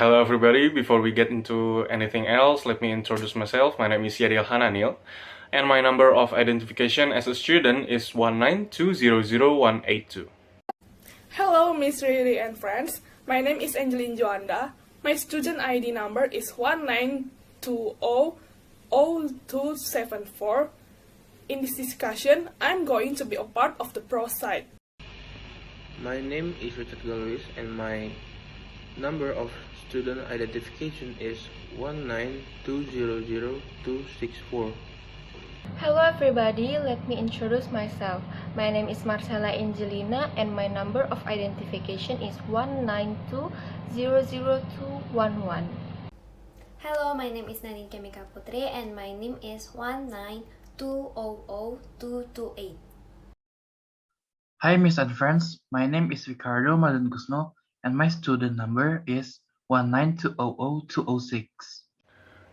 Hello everybody, before we get into anything else, let me introduce myself. My name is Yariel Hananil, and my number of identification as a student is 192000182. Hello, Miss Riri and friends. My name is Angeline Joanda. My student ID number is 192000274. In this discussion, I'm going to be a part of the pro side. My name is Richard Galois and my number of student identification is 192000264. Hello everybody, let me introduce myself. My name is Marcella Angelina and my number of identification is 192000211. Hello, my name is Nadine Kemika Putri and my name is 192000228. Hi Miss and friends, my name is Ricardo Madan Gusno and my student number is 192000206.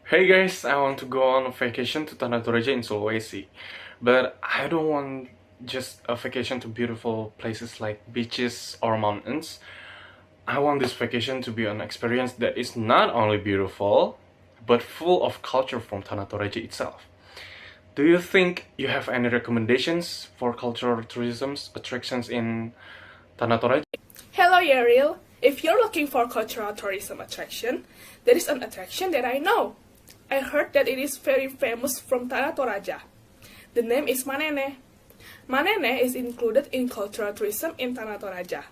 Hey guys, I want to go on a vacation to Tanah Toraja in Sulawesi, but I don't want just a vacation to beautiful places like beaches or mountains. I want this vacation to be an experience that is not only beautiful, but full of culture from Tanah Toraja itself. Do you think you have any recommendations for cultural tourism attractions in Tanah Toraja? Hello, Yariel. If you're looking for cultural tourism attraction, there is an attraction that I know. I heard that it is very famous from Tanah Toraja. The name is Manene. Manene is included in cultural tourism in Tanah Toraja.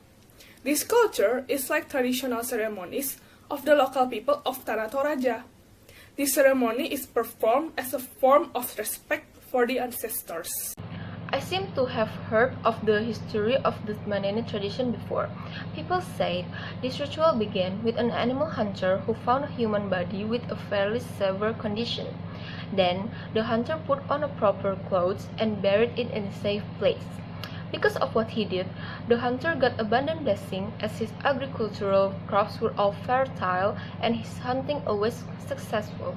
This culture is like traditional ceremonies of the local people of Tanah Toraja. This ceremony is performed as a form of respect for the ancestors. I seem to have heard of the history of the Manene tradition before. People say this ritual began with an animal hunter who found a human body with a fairly severe condition. Then, the hunter put on a proper clothes and buried it in a safe place. Because of what he did, the hunter got abundant blessing as his agricultural crops were all fertile and his hunting always successful.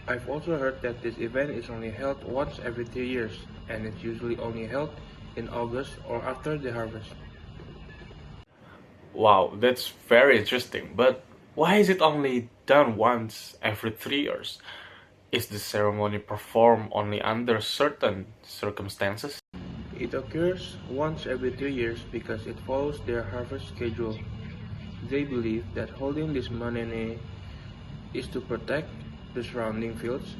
I've also heard that this event is only held once every 3 years and it's usually only held in August or after the harvest. Wow, that's very interesting, but why is it only done once every 3 years? Is the ceremony performed only under certain circumstances? It occurs once every 3 years because it follows their harvest schedule. They believe that holding this manene is to protect the surrounding fields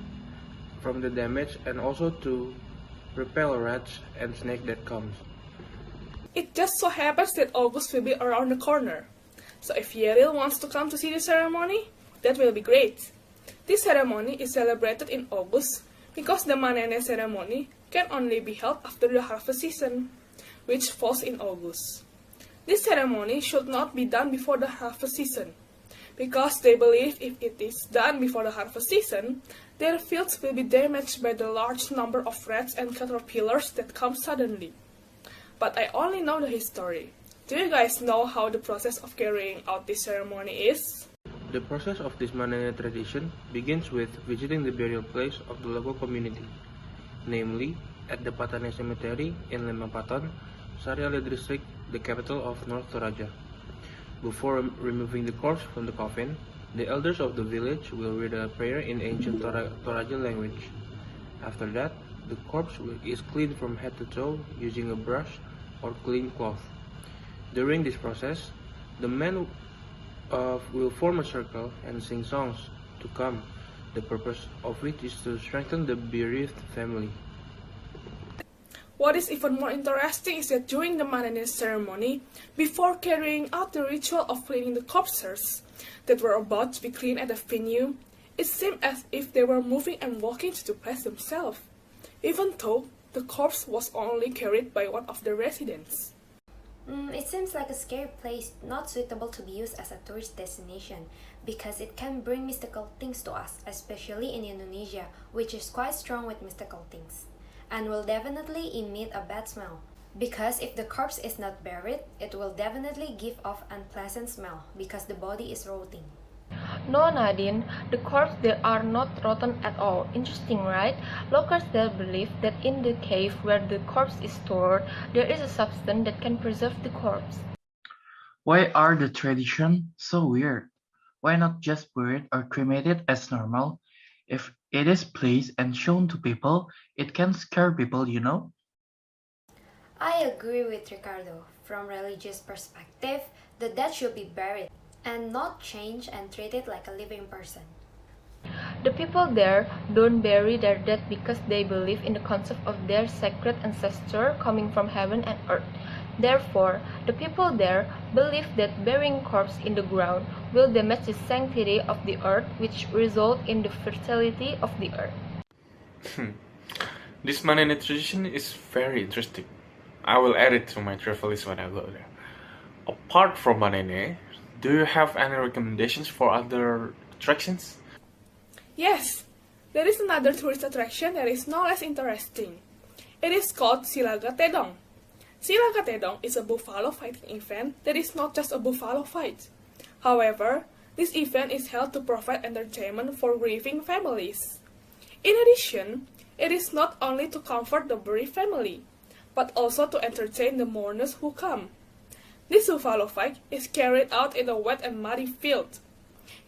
from the damage and also to repel rats and snake that comes. It just so happens that August will be around the corner. So if Yariel wants to come to see the ceremony, that will be great. This ceremony is celebrated in August because the Manene ceremony can only be held after the harvest season, which falls in August. This ceremony should not be done before the harvest season, because they believe if it is done before the harvest season, their fields will be damaged by the large number of rats and caterpillars that come suddenly. But I only know the history. Do you guys know how the process of carrying out this ceremony is? The process of this Manene tradition begins with visiting the burial place of the local community, namely at the Patane Cemetery in Lembang Paton, Sariale District, the capital of North Toraja. Before removing the corpse from the coffin, the elders of the village will read a prayer in ancient Toraja language. After that, the corpse is cleaned from head to toe using a brush or clean cloth. During this process, the men will form a circle and sing songs to come, the purpose of which is to strengthen the bereaved family. What is even more interesting is that during the Manene ceremony, before carrying out the ritual of cleaning the corpses that were about to be cleaned at the venue, it seemed as if they were moving and walking to the place themselves, even though the corpse was only carried by one of the residents. It seems like a scary place not suitable to be used as a tourist destination because it can bring mystical things to us, especially in Indonesia, which is quite strong with mystical things, and will definitely emit a bad smell. Because if the corpse is not buried, it will definitely give off unpleasant smell because the body is rotting. No, Nadine, the corpses there are not rotten at all. Interesting, right? Locals there believe that in the cave where the corpse is stored, there is a substance that can preserve the corpse. Why are the tradition so weird? Why not just bury it or cremate it as normal? If it is placed and shown to people, it can scare people, you know? I agree with Ricardo. From religious perspective, the dead should be buried and not changed and treated like a living person. The people there don't bury their dead because they believe in the concept of their sacred ancestor coming from heaven and earth. Therefore, the people there believe that burying corpse in the ground will damage the sanctity of the earth, which result in the fertility of the earth. This Manene tradition is very interesting. I will add it to my travel list when I go there. Apart from Manene, do you have any recommendations for other attractions? Yes, there is another tourist attraction that is no less interesting. It is called Silaga Tedong. Silaga Tedong is a buffalo fighting event that is not just a buffalo fight. However, this event is held to provide entertainment for grieving families. In addition, it is not only to comfort the bereaved family, but also to entertain the mourners who come. This buffalo fight is carried out in a wet and muddy field,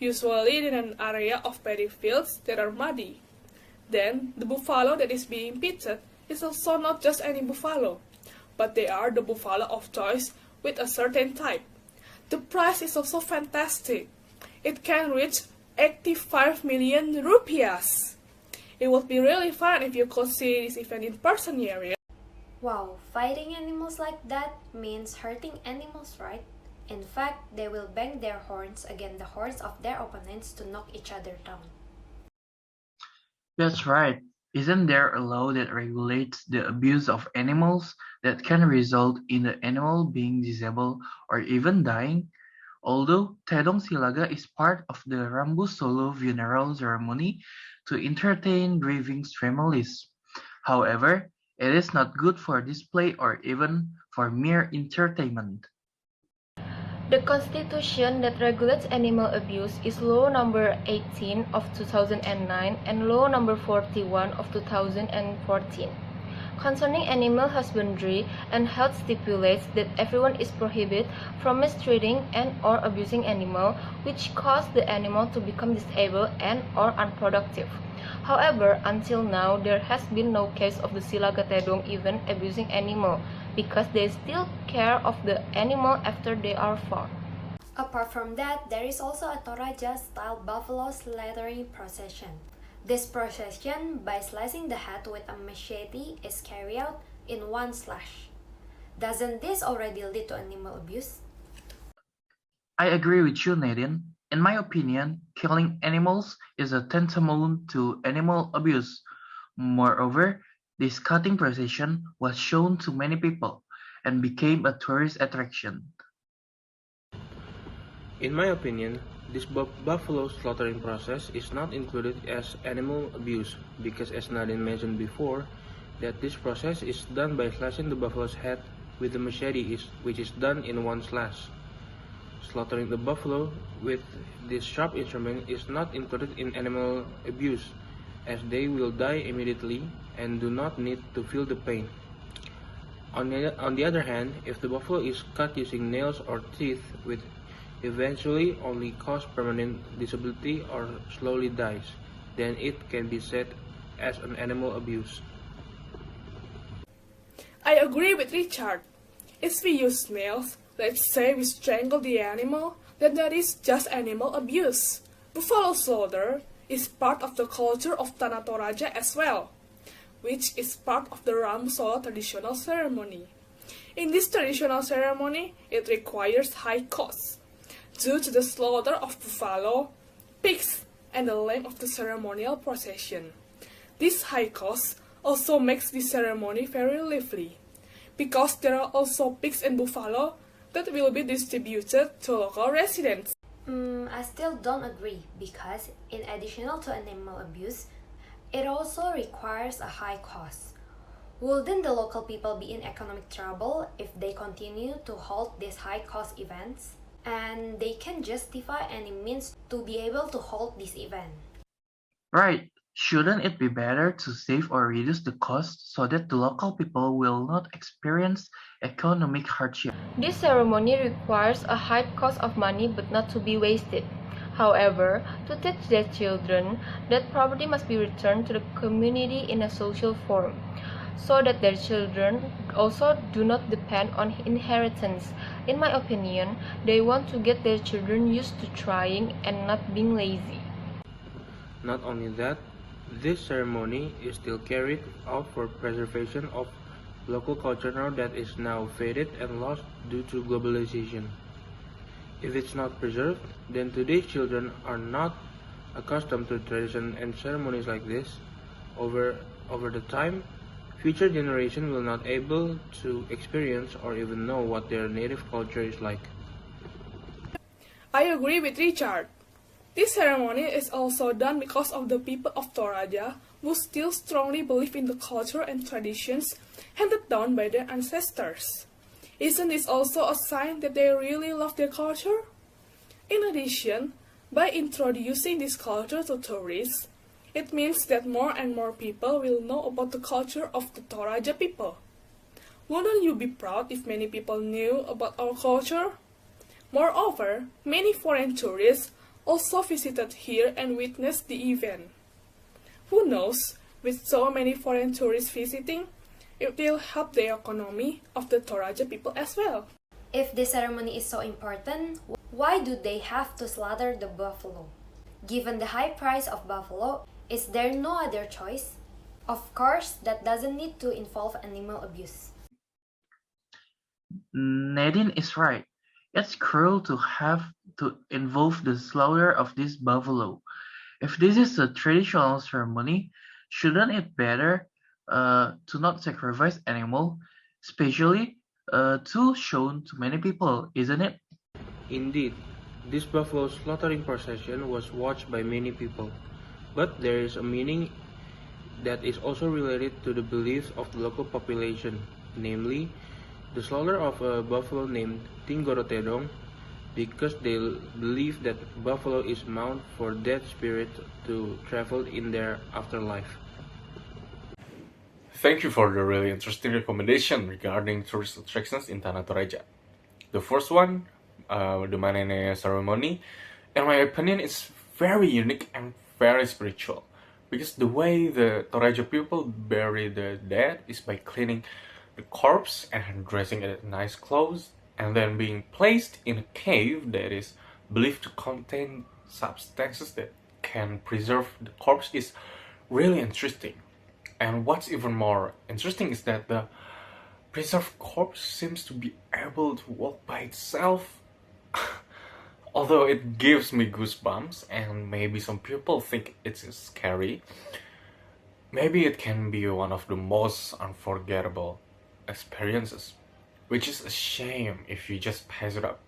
usually in an area of paddy fields that are muddy. Then, the buffalo that is being pitted is also not just any buffalo, but they are the buffalo of choice with a certain type. The price is also fantastic. It can reach 85 million rupiahs. It would be really fun if you could see this event in person here. Wow, fighting animals like that means hurting animals, right? In fact, they will bang their horns against the horns of their opponents to knock each other down. That's right. Isn't there a law that regulates the abuse of animals that can result in the animal being disabled or even dying? Although Tedong Silaga is part of the Rambu Solo funeral ceremony to entertain grieving families. However, it is not good for display or even for mere entertainment. The constitution that regulates animal abuse is Law Number 18 of 2009 and Law Number 41 of 2014. Concerning animal husbandry and health stipulates that everyone is prohibited from mistreating and or abusing animal which cause the animal to become disabled and or unproductive. However, until now, there has been no case of the Silaga Tedong even abusing animal because they still care of the animal after they are found. Apart from that, there is also a Toraja-style buffalo slaughtering procession. This procession, by slicing the head with a machete, is carried out in one slash. Doesn't this already lead to animal abuse? I agree with you, Nadine. In my opinion, killing animals is a tantamount to animal abuse. Moreover, this cutting procession was shown to many people and became a tourist attraction. In my opinion, this buffalo slaughtering process is not included as animal abuse because, as Nadine mentioned before, that this process is done by slashing the buffalo's head with the machete which is done in one slash. Slaughtering the buffalo with this sharp instrument is not included in animal abuse as they will die immediately and do not need to feel the pain. On the other hand, if the buffalo is cut using nails or teeth which eventually only cause permanent disability or slowly dies, then it can be said as an animal abuse. I agree with Richard. If we use nails, let's say we strangle the animal, then that is just animal abuse. Buffalo slaughter is part of the culture of Tanah Toraja as well, which is part of the Rambu Solo traditional ceremony. In this traditional ceremony, it requires high costs due to the slaughter of buffalo, pigs, and the length of the ceremonial procession. This high cost also makes the ceremony very lively, because there are also pigs and buffalo that will be distributed to local residents. I still don't agree because, in addition to animal abuse, it also requires a high cost. Wouldn't the local people be in economic trouble if they continue to hold these high cost events? And they can justify any means to be able to hold this event. Right, Shouldn't it be better to save or reduce the cost so that the local people will not experience economic hardship? This ceremony requires a high cost of money but not to be wasted. However, to teach their children that property must be returned to the community in a social form, so that their children also do not depend on inheritance. In my opinion, they want to get their children used to trying and not being lazy. Not only that, this ceremony is still carried out for preservation of local culture now that is now faded and lost due to globalization. If it's not preserved, then today's children are not accustomed to tradition and ceremonies like this. Over the time, future generation will not able to experience or even know what their native culture is like. I agree with Richard. This ceremony is also done because of the people of Toraja who still strongly believe in the culture and traditions handed down by their ancestors. Isn't this also a sign that they really love their culture? In addition, by introducing this culture to tourists, it means that more and more people will know about the culture of the Toraja people. Wouldn't you be proud if many people knew about our culture? Moreover, many foreign tourists also visited here and witnessed the event. Who knows, with so many foreign tourists visiting, it will help the economy of the Toraja people as well. If this ceremony is so important, why do they have to slaughter the buffalo? Given the high price of buffalo, is there no other choice? Of course, that doesn't need to involve animal abuse. Nadine is right. It's cruel to have to involve the slaughter of this buffalo. If this is a traditional ceremony, shouldn't it better to not sacrifice animal, especially too shown to many people, isn't it? Indeed, this buffalo slaughtering procession was watched by many people, but there is a meaning that is also related to the beliefs of the local population, namely, the slaughter of a buffalo named Tinggorotedong, because they believe that buffalo is meant for dead spirit to travel in their afterlife. Thank you for the really interesting recommendation regarding tourist attractions in Tanah Toraja. The first one, the Manene ceremony, in my opinion, is very unique and very spiritual. Because the way the Toraja people bury the dead is by cleaning the corpse and dressing it in nice clothes, and then being placed in a cave that is believed to contain substances that can preserve the corpse is really interesting. And what's even more interesting is that the preserved corpse seems to be able to walk by itself. Although it gives me goosebumps, and maybe some people think it's scary, maybe it can be one of the most unforgettable experiences, which is a shame if you just pass it up.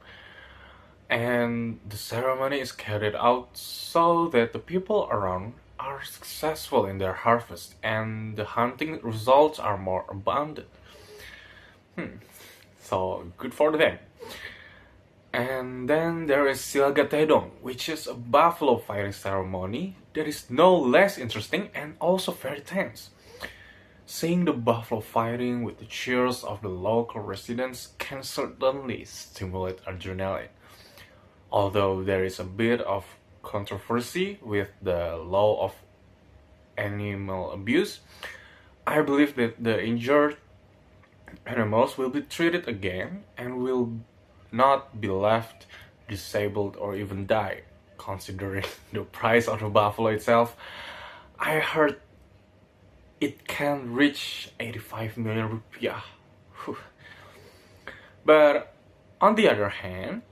And the ceremony is carried out so that the people around are successful in their harvest and the hunting results are more abundant. So good for them. And then there is Silaga Tedong, which is a buffalo fighting ceremony that is no less interesting and also very tense. Seeing the buffalo fighting with the cheers of the local residents can certainly stimulate adrenaline. Although there is a bit of controversy with the law of animal abuse, I believe that the injured animals will be treated again and will not be left disabled or even die. Considering the price of the buffalo itself, I heard it can reach 85 million rupiah. Whew. But on the other hand,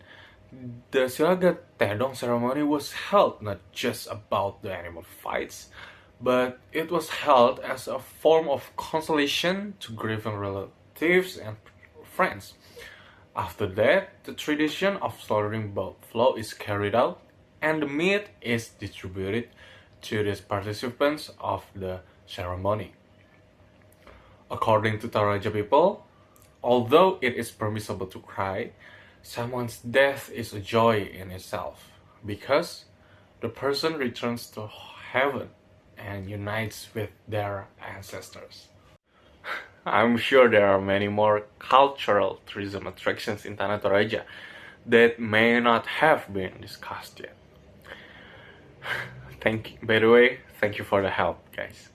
the Silaga Tedong ceremony was held not just about the animal fights, but it was held as a form of consolation to grieving relatives and friends. After that, the tradition of slaughtering buffalo is carried out and the meat is distributed to the participants of the ceremony. According to Toraja people, although it is permissible to cry, someone's death is a joy in itself because the person returns to heaven and unites with their ancestors. I'm sure there are many more cultural tourism attractions in Tanah Toraja that may not have been discussed yet. By the way, thank you for the help, guys.